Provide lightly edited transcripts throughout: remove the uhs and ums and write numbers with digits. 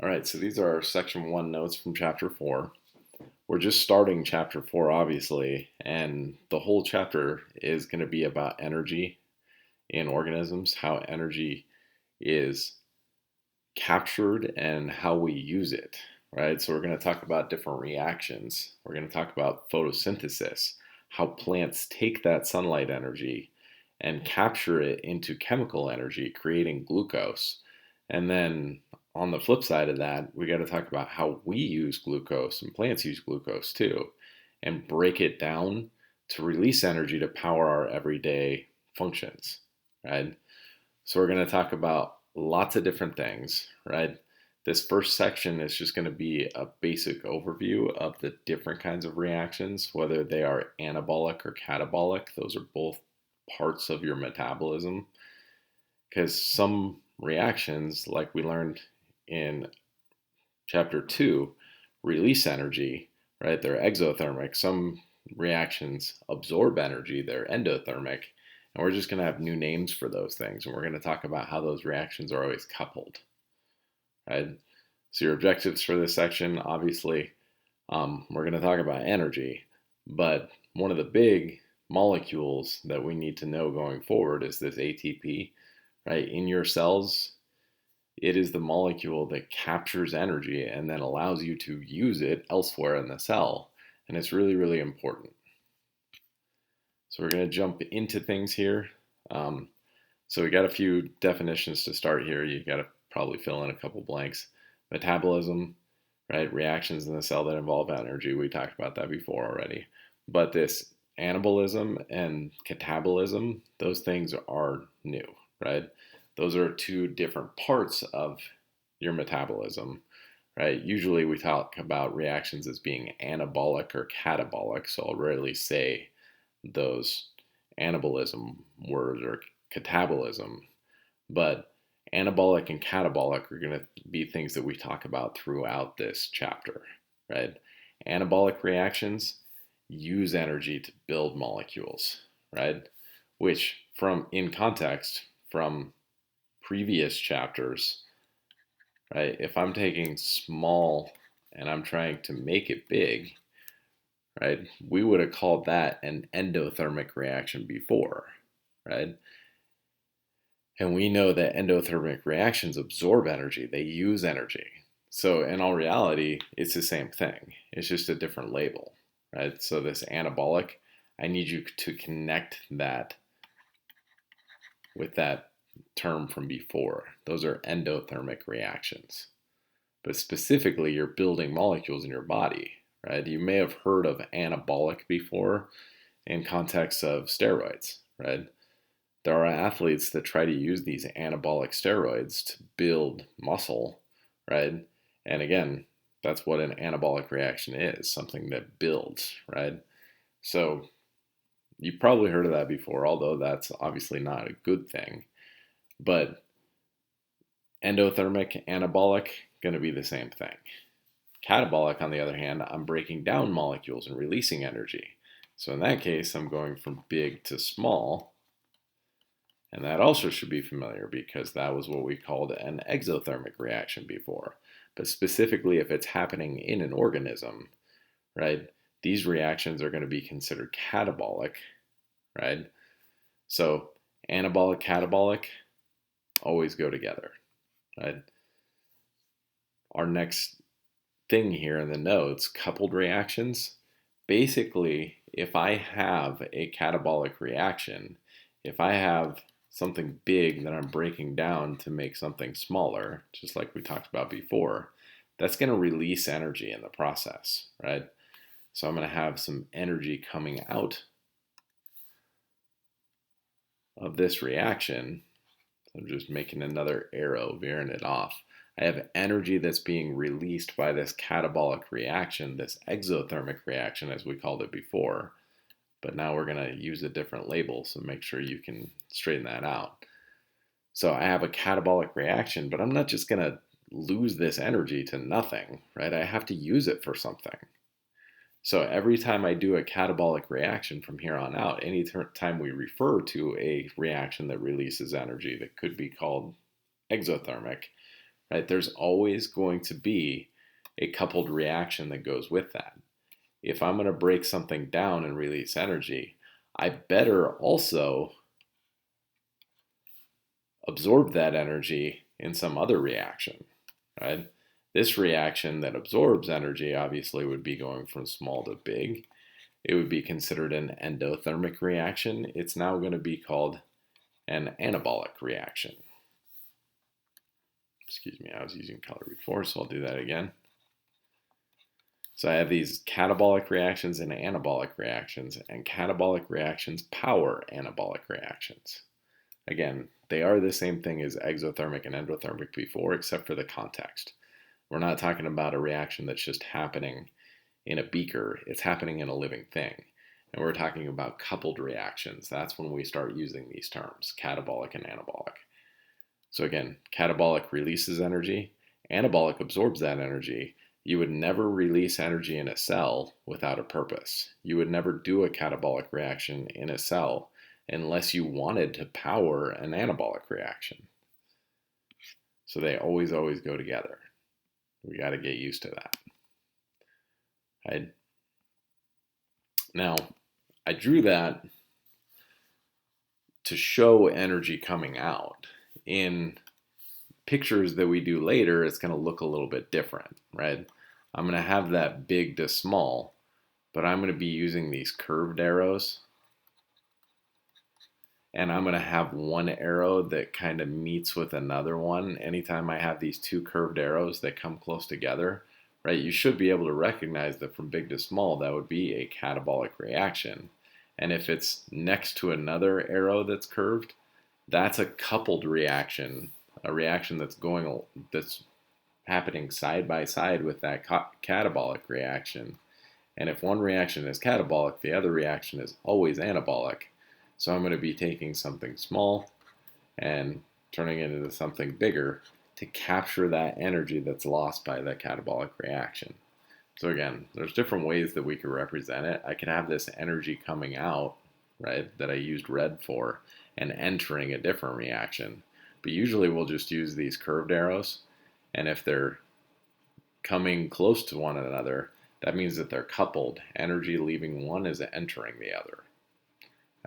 All right, so these are our section one notes from chapter four. We're just starting chapter four, obviously, and the whole chapter is going to be about energy in organisms, how energy is captured and how we use it, right? So, we're going to talk about different reactions. We're going to talk about photosynthesis, how plants take that sunlight energy and capture it into chemical energy, creating glucose. And then on the flip side of that, we got to talk about how we use glucose and plants use glucose too, and break it down to release energy to power our everyday functions, right? So we're going to talk about lots of different things, right? This first section is just going to be a basic overview of the different kinds of reactions, whether they are anabolic or catabolic. Those are both parts of your metabolism. Because some reactions, like we learned in chapter 2, release energy, right? They're exothermic. Some reactions absorb energy, they're endothermic. And we're just going to have new names for those things. And we're going to talk about how those reactions are always coupled, right? So, your objectives for this section, obviously, we're going to talk about energy. But one of the big molecules that we need to know going forward is this ATP, right? In your cells, it is the molecule that captures energy and then allows you to use it elsewhere in the cell. And it's really, really important. So we're going to jump into things here. Um, so we got a few definitions to start here. You got to probably fill in a couple blanks. Metabolism, right? Reactions in the cell that involve energy. We talked about that before already. But this anabolism and catabolism, those things are new, right? Those are two different parts of your metabolism, right? Usually we talk about reactions as being anabolic or catabolic, so I'll rarely say those anabolism words or catabolism, but anabolic and catabolic are going to be things that we talk about throughout this chapter, right? Anabolic reactions use energy to build molecules, right? Which, from in context, from previous chapters, right? If I'm taking small and I'm trying to make it big, right? We would have called that an endothermic reaction before, right? And we know that endothermic reactions absorb energy, they use energy. So, in all reality, it's the same thing. It's just a different label, right? So, this anabolic, I need you to connect that with that term from before. Those are endothermic reactions. But specifically, you're building molecules in your body, right? You may have heard of anabolic before in context of steroids, right? There are athletes that try to use these anabolic steroids to build muscle, right? And again, that's what an anabolic reaction is, something that builds, right? So you've probably heard of that before, although that's obviously not a good thing. But endothermic, anabolic, going to be the same thing. Catabolic, on the other hand, I'm breaking down molecules and releasing energy. So in that case, I'm going from big to small. And that also should be familiar because that was what we called an exothermic reaction before. But specifically, if it's happening in an organism, right, these reactions are going to be considered catabolic, right? So anabolic, catabolic always go together, right? Our next thing here in the notes, coupled reactions. Basically, if I have a catabolic reaction, if I have something big that I'm breaking down to make something smaller, just like we talked about before, that's going to release energy in the process, right? So I'm going to have some energy coming out of this reaction. I'm just making another arrow, veering it off. I have energy that's being released by this catabolic reaction, this exothermic reaction, as we called it before. But now we're going to use a different label, so make sure you can straighten that out. So I have a catabolic reaction, but I'm not just going to lose this energy to nothing, right? I have to use it for something. So every time I do a catabolic reaction from here on out, any time we refer to a reaction that releases energy that could be called exothermic, right? There's always going to be a coupled reaction that goes with that. If I'm going to break something down and release energy, I better also absorb that energy in some other reaction, right? This reaction that absorbs energy obviously would be going from small to big. It would be considered an endothermic reaction. It's now going to be called an anabolic reaction. Excuse me, I was using color before, so I'll do that again. So I have these catabolic reactions and anabolic reactions, and catabolic reactions power anabolic reactions. Again, they are the same thing as exothermic and endothermic before, except for the context. We're not talking about a reaction that's just happening in a beaker, it's happening in a living thing. And we're talking about coupled reactions. That's when we start using these terms, catabolic and anabolic. So again, catabolic releases energy, anabolic absorbs that energy. You would never release energy in a cell without a purpose. You would never do a catabolic reaction in a cell unless you wanted to power an anabolic reaction. So they always go together. We got to get used to that. Right? Now, I drew that to show energy coming out. In pictures that we do later, it's going to look a little bit different, right? I'm going to have that big to small, but I'm going to be using these curved arrows. And I'm going to have one arrow that kind of meets with another one. Anytime I have these two curved arrows that come close together, right, you should be able to recognize that from big to small, that would be a catabolic reaction. And if it's next to another arrow that's curved, that's a coupled reaction, a reaction that's happening side by side with that catabolic reaction. And if one reaction is catabolic, the other reaction is always anabolic. So I'm going to be taking something small and turning it into something bigger to capture that energy that's lost by the catabolic reaction. So again, there's different ways that we could represent it. I could have this energy coming out, right, that I used red for, and entering a different reaction. But usually we'll just use these curved arrows, and if they're coming close to one another, that means that they're coupled. Energy leaving one is entering the other.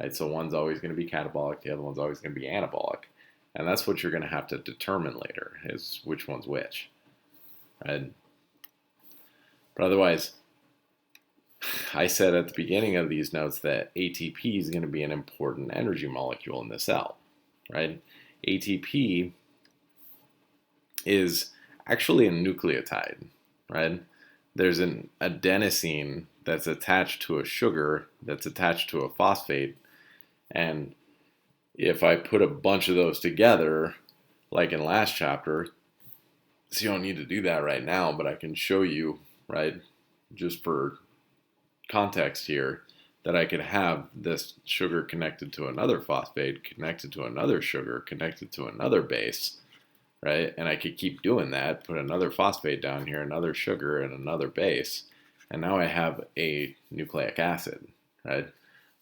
Right? So one's always going to be catabolic, the other one's always going to be anabolic. And that's what you're going to have to determine later, is which one's which. Right? But otherwise, I said at the beginning of these notes that ATP is going to be an important energy molecule in the cell. Right? ATP is actually a nucleotide. Right? There's an adenosine that's attached to a sugar that's attached to a phosphate. And if I put a bunch of those together, like in last chapter, so you don't need to do that right now, but I can show you, right, just for context here, that I could have this sugar connected to another phosphate, connected to another sugar, connected to another base, right? And I could keep doing that, put another phosphate down here, another sugar, and another base, and now I have a nucleic acid, right?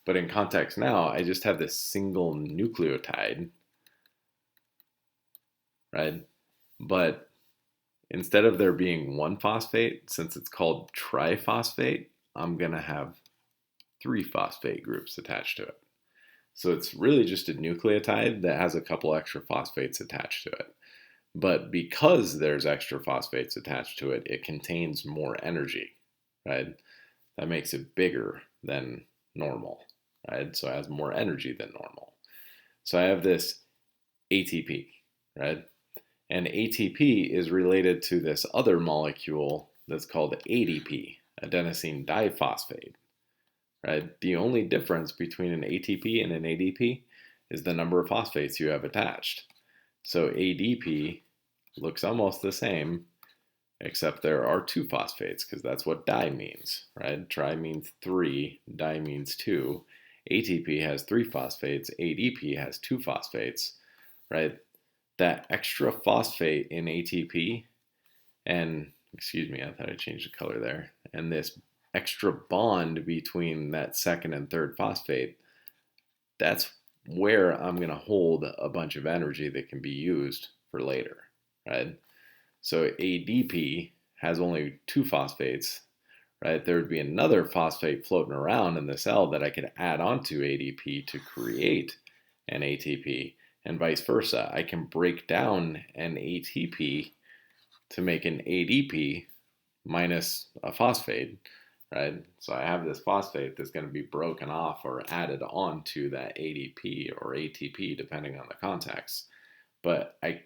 But in context now, I just have this single nucleotide, right? But instead of there being one phosphate, since it's called triphosphate, I'm going to have three phosphate groups attached to it. So it's really just a nucleotide that has a couple extra phosphates attached to it. But because there's extra phosphates attached to it, it contains more energy, right? That makes it bigger than normal, right? So it has more energy than normal. So I have this ATP, right? And ATP is related to this other molecule that's called ADP, adenosine diphosphate, right? The only difference between an ATP and an ADP is the number of phosphates you have attached. So ADP looks almost the same, except there are two phosphates, because that's what di means, right? Tri means three, di means two. ATP has three phosphates, ADP has two phosphates, right? That extra phosphate in ATP, and excuse me, I thought I changed the color there, and this extra bond between that second and third phosphate, that's where I'm going to hold a bunch of energy that can be used for later, right? So ADP has only two phosphates, right? There would be another phosphate floating around in the cell that I could add onto ADP to create an ATP, and vice versa. I can break down an ATP to make an ADP minus a phosphate, right? So I have this phosphate that's going to be broken off or added onto that ADP or ATP, depending on the context. But I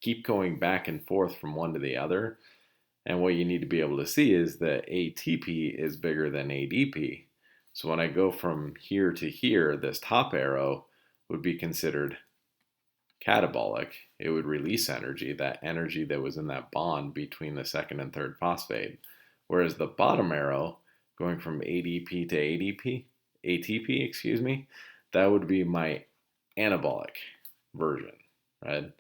keep going back and forth from one to the other. And what you need to be able to see is that ATP is bigger than ADP. So when I go from here to here, this top arrow would be considered catabolic. It would release energy, that energy that was in that bond between the second and third phosphate. Whereas the bottom arrow, going from ADP to ATP, excuse me, that would be my anabolic version, right?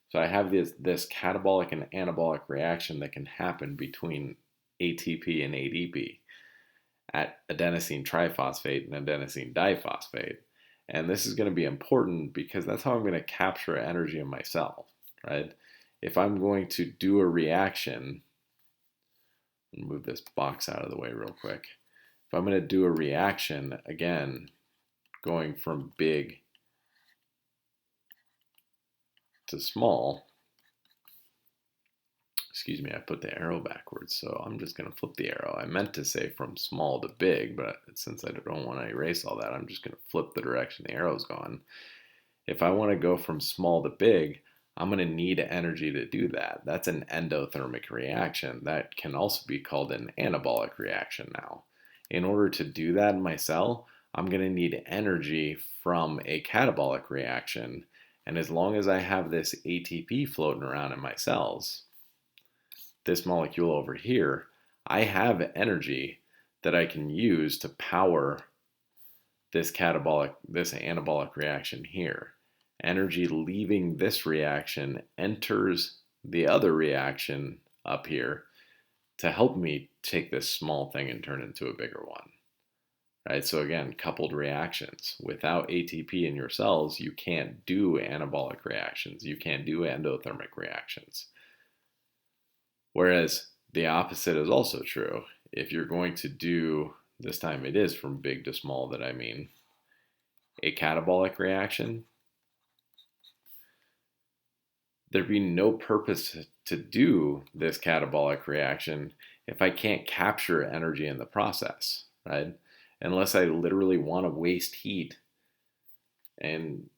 So I have this catabolic and anabolic reaction that can happen between ATP and ADP at adenosine triphosphate and adenosine diphosphate. And this is going to be important because that's how I'm going to capture energy in my cell, right? If I'm going to do a reaction, move this box out of the way real quick. If I'm going to do a reaction, again, going from big to small, excuse me, I put the arrow backwards, so I'm just going to flip the arrow. I meant to say from small to big, but since I don't want to erase all that, I'm just going to flip the direction the arrow's gone. If I want to go from small to big, I'm going to need energy to do that. That's an endothermic reaction. That can also be called an anabolic reaction now. In order to do that in my cell, I'm going to need energy from a catabolic reaction. And as long as I have this ATP floating around in my cells, this molecule over here, I have energy that I can use to power this anabolic reaction here. Energy leaving this reaction enters the other reaction up here to help me take this small thing and turn it into a bigger one. Right? So again, coupled reactions. Without ATP in your cells, you can't do anabolic reactions. You can't do endothermic reactions. Whereas the opposite is also true. If you're going to do, this time it is from big to small that I mean, a catabolic reaction, there'd be no purpose to do this catabolic reaction if I can't capture energy in the process, right? Unless I literally want to waste heat and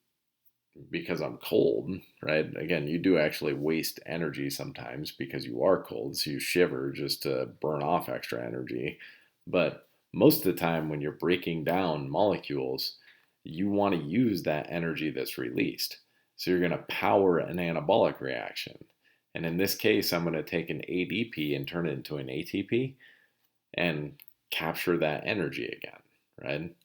because I'm cold, right? Again, you do actually waste energy sometimes because you are cold, so you shiver just to burn off extra energy. But most of the time when you're breaking down molecules, you want to use that energy that's released. So you're going to power an anabolic reaction. And in this case, I'm going to take an ADP and turn it into an ATP and capture that energy again, right?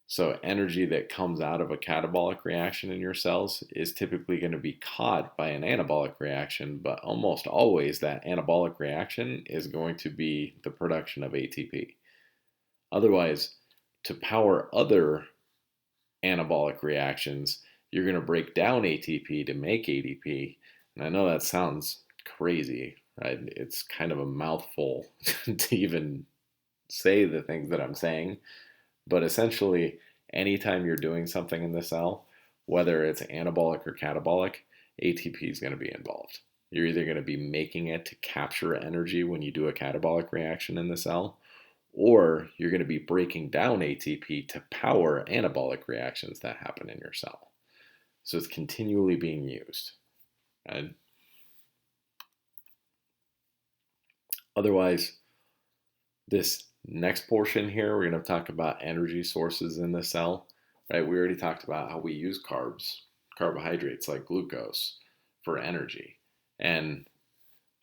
So energy that comes out of a catabolic reaction in your cells is typically going to be caught by an anabolic reaction, but almost always that anabolic reaction is going to be the production of ATP. Otherwise, to power other anabolic reactions, you're going to break down ATP to make ADP. And I know that sounds crazy, right? It's kind of a mouthful to even say the things that I'm saying. But essentially, anytime you're doing something in the cell, whether it's anabolic or catabolic, ATP is going to be involved. You're either going to be making it to capture energy when you do a catabolic reaction in the cell, or you're going to be breaking down ATP to power anabolic reactions that happen in your cell. So it's continually being used. And otherwise, this next portion here, we're going to talk about energy sources in the cell. Right? We already talked about how we use carbohydrates like glucose for energy. And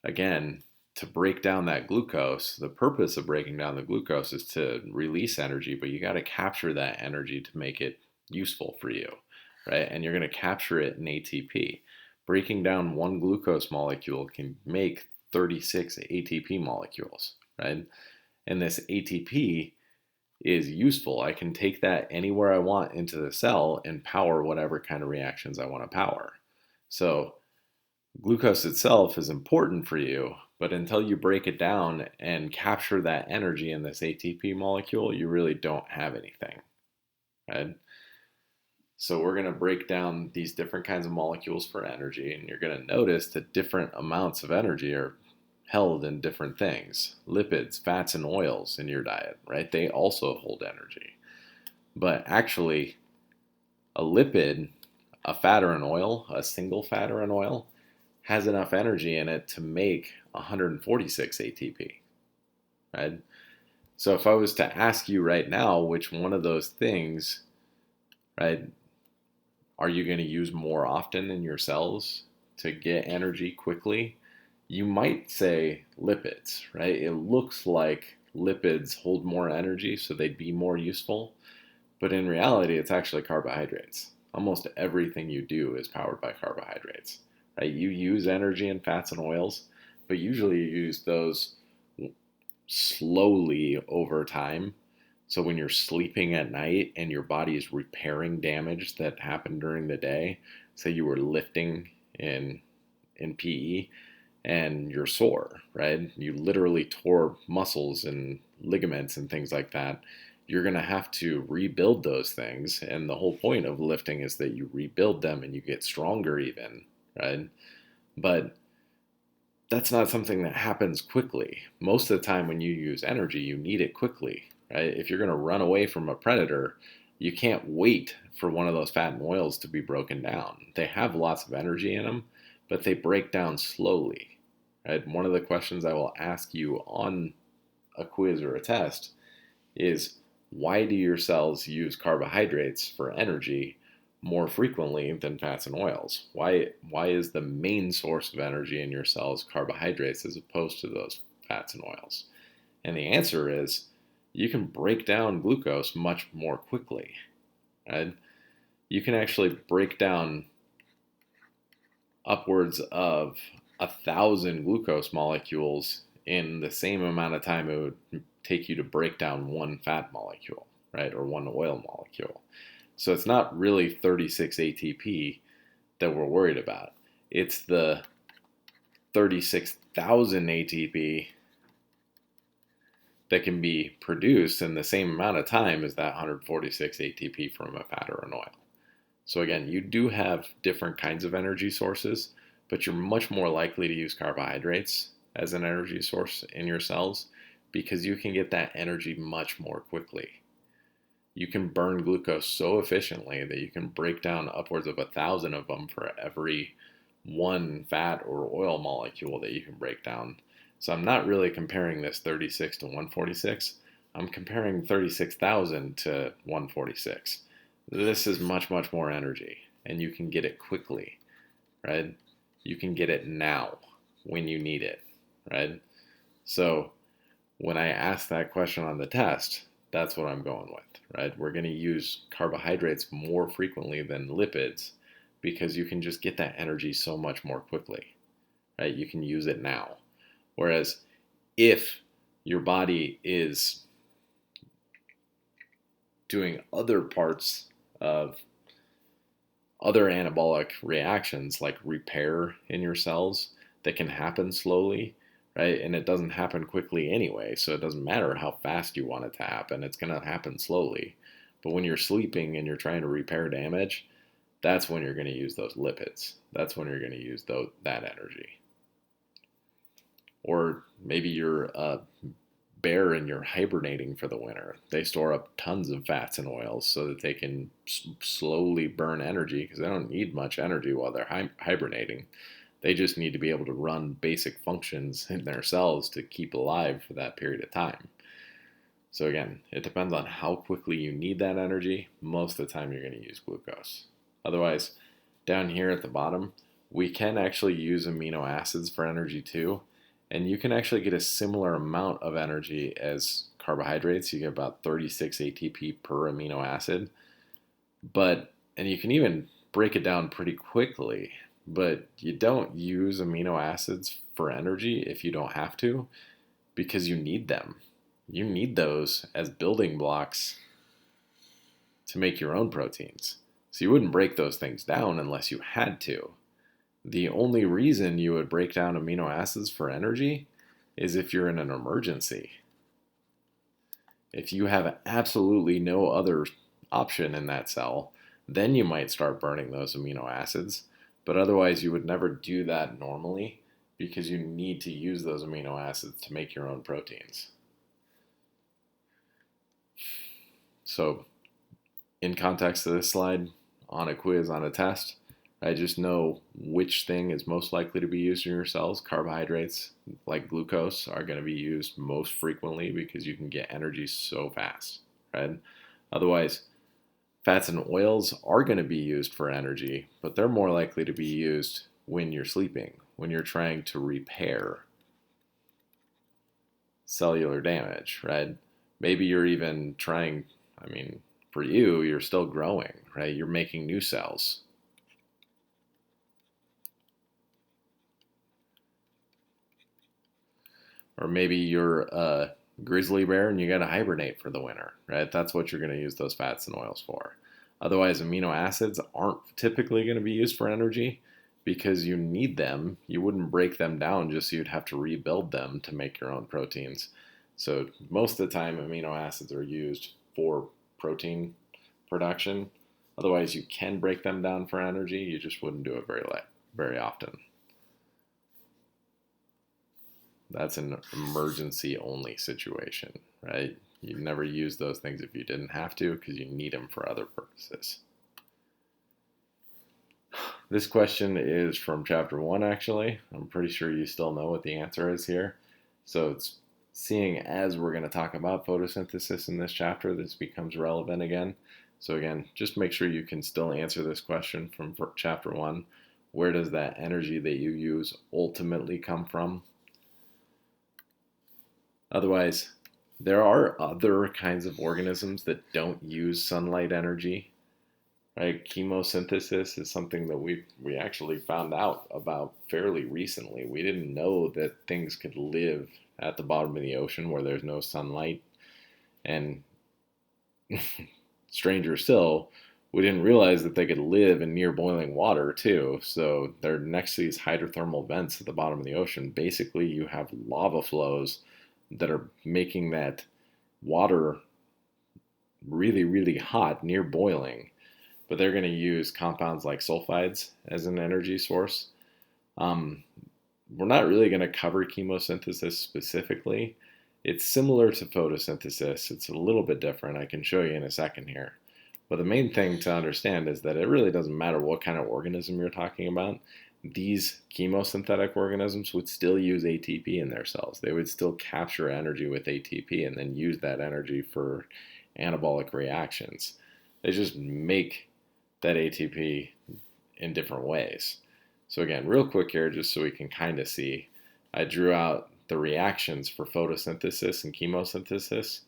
again, to break down that glucose, the purpose of breaking down the glucose is to release energy, but you got to capture that energy to make it useful for you, right? And you're going to capture it in ATP. Breaking down one glucose molecule can make 36 ATP molecules, right? And this ATP is useful. I can take that anywhere I want into the cell and power whatever kind of reactions I want to power. So Glucose itself is important for you, but until you break it down and capture that energy in this ATP molecule, you really don't have anything, right? So we're going to break down these different kinds of molecules for energy, and you're going to notice that different amounts of energy are held in different things. Lipids, fats, and oils in your diet, right? They also hold energy. But actually, a lipid, a fat or an oil, a single fat or an oil, has enough energy in it to make 146 ATP, right? So if I was to ask you right now which one of those things, right, are you going to use more often in your cells to get energy quickly? You might say lipids, right? It looks like lipids hold more energy, so they'd be more useful. But in reality, it's actually carbohydrates. Almost everything you do is powered by carbohydrates, right? You use energy in fats and oils, but usually you use those slowly over time. So when you're sleeping at night and your body is repairing damage that happened during the day, say you were lifting in PE and you're sore, right? You literally tore muscles and ligaments and things like that. You're going to have to rebuild those things. And the whole point of lifting is that you rebuild them and you get stronger, even, right? But that's not something that happens quickly. Most of the time, when you use energy, you need it quickly, right? If you're going to run away from a predator, you can't wait for one of those fat and oils to be broken down. They have lots of energy in them, but they break down slowly, right? One of the questions I will ask you on a quiz or a test is, why do your cells use carbohydrates for energy more frequently than fats and oils? Why is the main source of energy in your cells carbohydrates as opposed to those fats and oils? And the answer is, you can break down glucose much more quickly, right? You can actually break down upwards of 1,000 glucose molecules in the same amount of time it would take you to break down one fat molecule, right? Or one oil molecule. So it's not really 36 ATP that we're worried about. It's the 36,000 ATP that can be produced in the same amount of time as that 146 ATP from a fat or an oil. So again, you do have different kinds of energy sources, but you're much more likely to use carbohydrates as an energy source in your cells because you can get that energy much more quickly. You can burn glucose so efficiently that you can break down upwards of 1,000 of them for every one fat or oil molecule that you can break down. So I'm not really comparing this 36 to 146. I'm comparing 36,000 to 146. This is much, much more energy, and you can get it quickly, right? You can get it now when you need it, right? So when I ask that question on the test, that's what I'm going with, right? We're going to use carbohydrates more frequently than lipids because you can just get that energy so much more quickly, right? You can use it now. Whereas if your body is doing other parts of other anabolic reactions like repair in your cells that can happen slowly, right? And it doesn't happen quickly anyway, so it doesn't matter how fast you want it to happen, it's going to happen slowly. But when you're sleeping and you're trying to repair damage, that's when you're going to use those lipids. That's when you're going to use that energy. Or maybe you're a bear and you're hibernating for the winter. They store up tons of fats and oils so that they can slowly burn energy because they don't need much energy while they're hibernating. They just need to be able to run basic functions in their cells to keep alive for that period of time. So again, it depends on how quickly you need that energy. Most of the time you're going to use glucose. Otherwise, down here at the bottom, we can actually use amino acids for energy too. And you can actually get a similar amount of energy as carbohydrates. You get about 36 ATP per amino acid. And you can even break it down pretty quickly, but you don't use amino acids for energy if you don't have to because you need them. You need those as building blocks to make your own proteins. So you wouldn't break those things down unless you had to. The only reason you would break down amino acids for energy is if you're in an emergency. If you have absolutely no other option in that cell, then you might start burning those amino acids. But otherwise, you would never do that normally because you need to use those amino acids to make your own proteins. So, in context of this slide, on a quiz, on a test, I just know which thing is most likely to be used in your cells. Carbohydrates, like glucose, are going to be used most frequently because you can get energy so fast, right? Otherwise, fats and oils are going to be used for energy, but they're more likely to be used when you're sleeping, when you're trying to repair cellular damage, right? Maybe you're even trying, for you, you're still growing, right? You're making new cells. Or maybe you're a grizzly bear and you got to hibernate for the winter, right? That's what you're going to use those fats and oils for. Otherwise, amino acids aren't typically going to be used for energy because you need them. You wouldn't break them down just so you'd have to rebuild them to make your own proteins. So most of the time, amino acids are used for protein production. Otherwise, you can break them down for energy. You just wouldn't do it very often. That's an emergency only situation, right? You never use those things if you didn't have to because you need them for other purposes. This question is from chapter 1, actually. I'm pretty sure you still know what the answer is here. So it's seeing as we're going to talk about photosynthesis in this chapter, this becomes relevant again. So again, just make sure you can still answer this question from chapter 1. Where does that energy that you use ultimately come from? Otherwise, there are other kinds of organisms that don't use sunlight energy. Right? Chemosynthesis is something that we actually found out about fairly recently. We didn't know that things could live at the bottom of the ocean where there's no sunlight. And stranger still, we didn't realize that they could live in near boiling water too. So they're next to these hydrothermal vents at the bottom of the ocean. Basically, you have lava flows that are making that water really, really hot, near boiling. But they're going to use compounds like sulfides as an energy source. We're not really going to cover chemosynthesis specifically. It's similar to photosynthesis. It's a little bit different. I can show you in a second here. But the main thing to understand is that it really doesn't matter what kind of organism you're talking about. These chemosynthetic organisms would still use ATP in their cells. They would still capture energy with ATP and then use that energy for anabolic reactions. They just make that ATP in different ways. So again, real quick here, just so we can kind of see, I drew out the reactions for photosynthesis and chemosynthesis.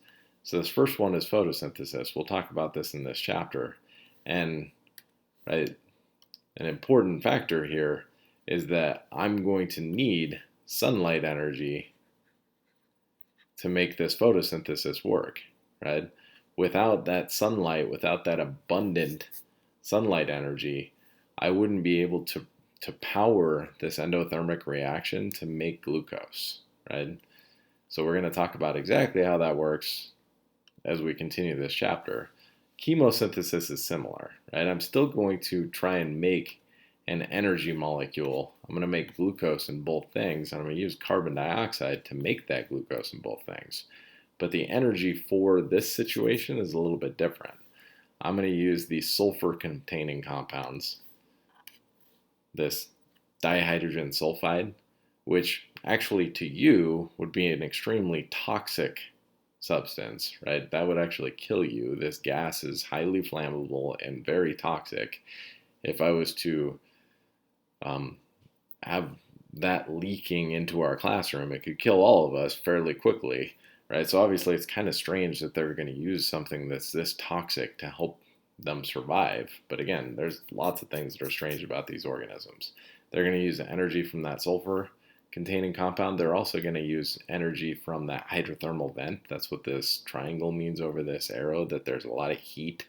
So this first one is photosynthesis. We'll talk about this in this chapter. And right, an important factor here is that I'm going to need sunlight energy to make this photosynthesis work, right? Without that sunlight, without that abundant sunlight energy, I wouldn't be able to power this endothermic reaction to make glucose, right? So we're going to talk about exactly how that works as we continue this chapter. Chemosynthesis is similar, right? I'm still going to try and make an energy molecule. I'm going to make glucose in both things, and I'm going to use carbon dioxide to make that glucose in both things. But the energy for this situation is a little bit different. I'm going to use these sulfur-containing compounds, this dihydrogen sulfide, which actually to you would be an extremely toxic substance, right? That would actually kill you. This gas is highly flammable and very toxic. If I was to have that leaking into our classroom, it could kill all of us fairly quickly, right? So obviously it's kind of strange that they're going to use something that's this toxic to help them survive. But again, there's lots of things that are strange about these organisms. They're going to use energy from that sulfur containing compound. They're also going to use energy from that hydrothermal vent. That's what this triangle means over this arrow, that there's a lot of heat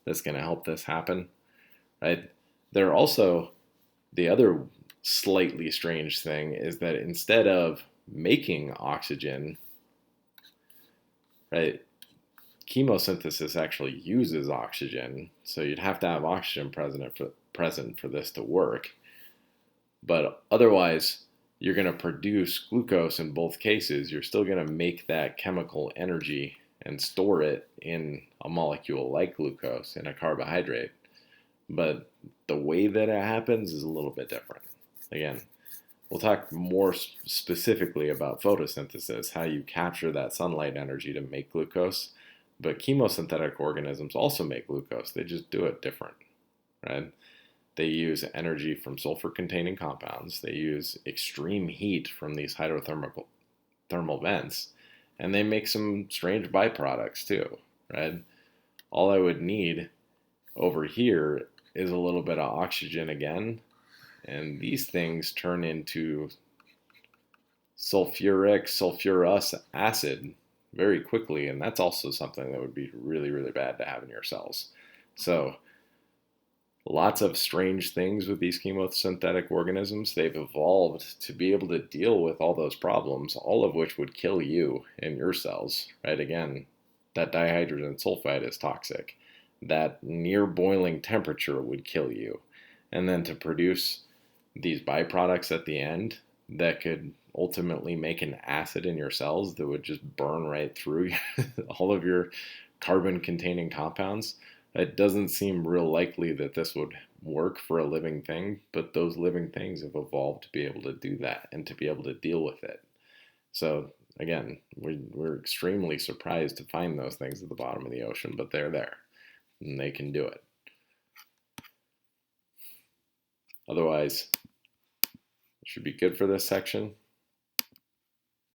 that's going to help this happen, right? They're also, the other slightly strange thing is that instead of making oxygen, right, chemosynthesis actually uses oxygen. So you'd have to have oxygen present for this to work. But otherwise, you're going to produce glucose in both cases. You're still going to make that chemical energy and store it in a molecule like glucose in a carbohydrate. But the way that it happens is a little bit different. Again, we'll talk more specifically about photosynthesis, how you capture that sunlight energy to make glucose. But chemosynthetic organisms also make glucose. They just do it different, right? They use energy from sulfur-containing compounds. They use extreme heat from these hydrothermal thermal vents, and they make some strange byproducts too, right? All I would need over here is a little bit of oxygen again, and these things turn into sulfurous acid very quickly, and that's also something that would be really, really bad to have in your cells. So lots of strange things with these chemosynthetic organisms. They've evolved to be able to deal with all those problems, all of which would kill you and your cells, right? Again, that dihydrogen sulfide is toxic. That near boiling temperature would kill you. And then to produce these byproducts at the end that could ultimately make an acid in your cells that would just burn right through all of your carbon containing compounds. It doesn't seem real likely that this would work for a living thing, but those living things have evolved to be able to do that and to be able to deal with it. So again, we're extremely surprised to find those things at the bottom of the ocean, but they're there and they can do it. Otherwise, it should be good for this section.